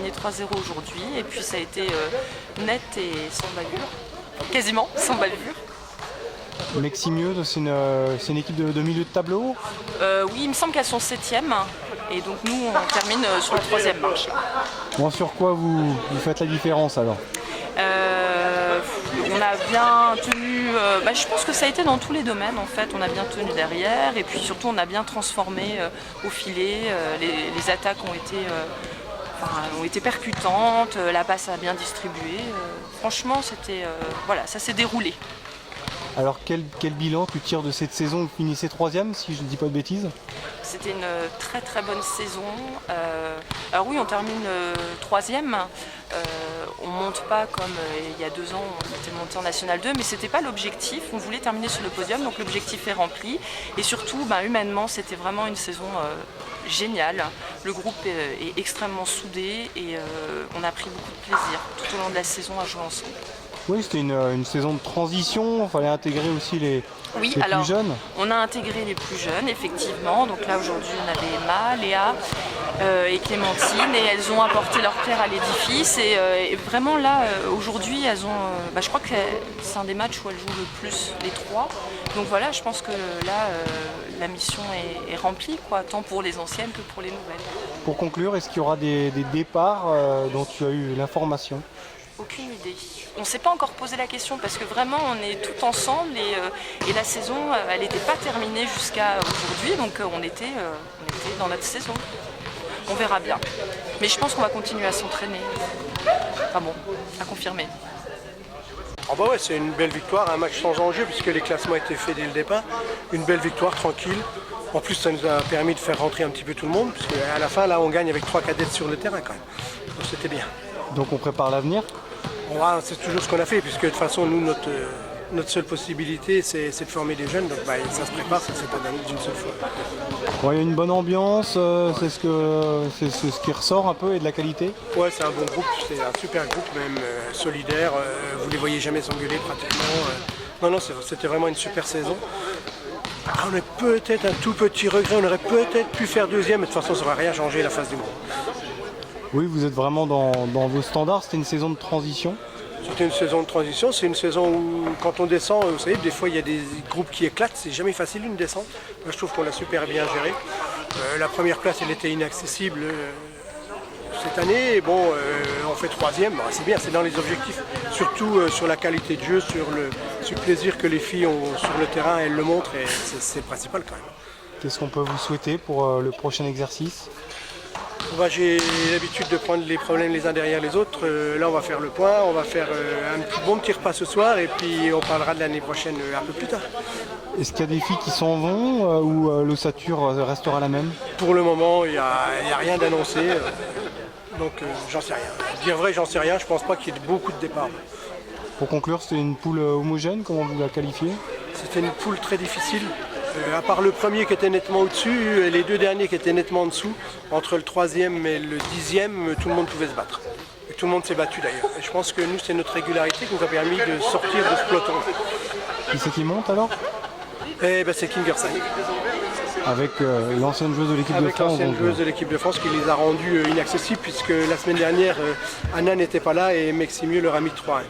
gagné 3-0 aujourd'hui. Et puis ça a été net et sans bavure. Quasiment sans bavure. Meximieux, c'est une équipe de milieu de tableau? Oui, il me semble qu'elles sont 7e. Et donc nous, on termine sur la 3e marche. Bon, sur quoi vous faites la différence alors? On a bien tenu, je pense que ça a été dans tous les domaines en fait, on a bien tenu derrière et puis surtout on a bien transformé au filet, les attaques ont été percutantes, la passe a bien distribué, franchement c'était, ça s'est déroulé. Alors quel bilan tu tires de cette saison? Vous finissez 3e si je ne dis pas de bêtises? C'était une très très bonne saison. Alors oui, on termine 3e. On ne monte pas comme il y a 2 ans, on était monté en National 2, mais ce n'était pas l'objectif. On voulait terminer sur le podium, donc l'objectif est rempli. Et surtout, humainement, c'était vraiment une saison géniale. Le groupe est extrêmement soudé et on a pris beaucoup de plaisir tout au long de la saison à jouer ensemble. Oui, c'était une saison de transition, il fallait intégrer aussi les plus jeunes. On a intégré les plus jeunes, effectivement. Donc là, aujourd'hui, on avait Emma, Léa et Clémentine, et elles ont apporté leur pierre à l'édifice. Et vraiment, là, aujourd'hui, elles ont. Je crois que c'est un des matchs où elles jouent le plus, les 3. Donc voilà, je pense que là, la mission est remplie, tant pour les anciennes que pour les nouvelles. Pour conclure, est-ce qu'il y aura des départs dont tu as eu l'information? Aucune idée. On ne s'est pas encore posé la question parce que vraiment on est tout ensemble et la saison elle n'était pas terminée jusqu'à aujourd'hui, donc on était dans notre saison. On verra bien. Mais je pense qu'on va continuer à s'entraîner. Enfin bon, à confirmer. C'est une belle victoire, un match sans enjeu puisque les classements étaient faits dès le départ. Une belle victoire tranquille. En plus ça nous a permis de faire rentrer un petit peu tout le monde, puisque à la fin là on gagne avec 3 cadettes sur le terrain quand même. Donc c'était bien. Donc on prépare l'avenir? C'est toujours ce qu'on a fait, puisque de toute façon, nous, notre seule possibilité, c'est de former des jeunes. Donc ça se prépare, ça ne se fait pas d'une seule fois. Il y a une bonne ambiance, c'est ce qui ressort un peu et de la qualité? Ouais, c'est un bon groupe, c'est un super groupe, même solidaire. Vous ne les voyez jamais s'engueuler pratiquement. Non, c'était vraiment une super saison. On a peut-être un tout petit regret, on aurait peut-être pu faire 2e, mais de toute façon, ça n'aurait rien changé la face du groupe. Oui, vous êtes vraiment dans vos standards, c'était une saison de transition? C'était une saison de transition, c'est une saison où quand on descend, vous savez, des fois il y a des groupes qui éclatent, c'est jamais facile une descente. Moi, je trouve qu'on l'a super bien géré. La première place, elle était inaccessible cette année, et on fait 3e, c'est bien, c'est dans les objectifs. Surtout sur la qualité de jeu, sur le plaisir que les filles ont sur le terrain, elles le montrent, et c'est le principal quand même. Qu'est-ce qu'on peut vous souhaiter pour le prochain exercice? J'ai l'habitude de prendre les problèmes les uns derrière les autres. Là, on va faire le point, on va faire un bon petit repas ce soir et puis on parlera de l'année prochaine un peu plus tard. Est-ce qu'il y a des filles qui s'en vont ou l'ossature restera la même? Pour le moment, il n'y a rien d'annoncé, donc j'en sais rien. Dire vrai, j'en sais rien, je pense pas qu'il y ait beaucoup de départs. Pour conclure, c'était une poule homogène, comment vous la qualifiez? C'était une poule très difficile. À part le premier qui était nettement au-dessus et les 2 derniers qui étaient nettement en dessous, entre le 3e et le 10e, tout le monde pouvait se battre. Et tout le monde s'est battu d'ailleurs. Et je pense que nous, c'est notre régularité qui nous a permis de sortir de ce peloton. Qui c'est qui monte alors? C'est Kingersheim. Avec l'ancienne joueuse de l'équipe de France. Avec l'ancienne joueuse de l'équipe de France qui les a rendus inaccessibles puisque la semaine dernière, Anna n'était pas là et Meximieux leur a mis 3-1.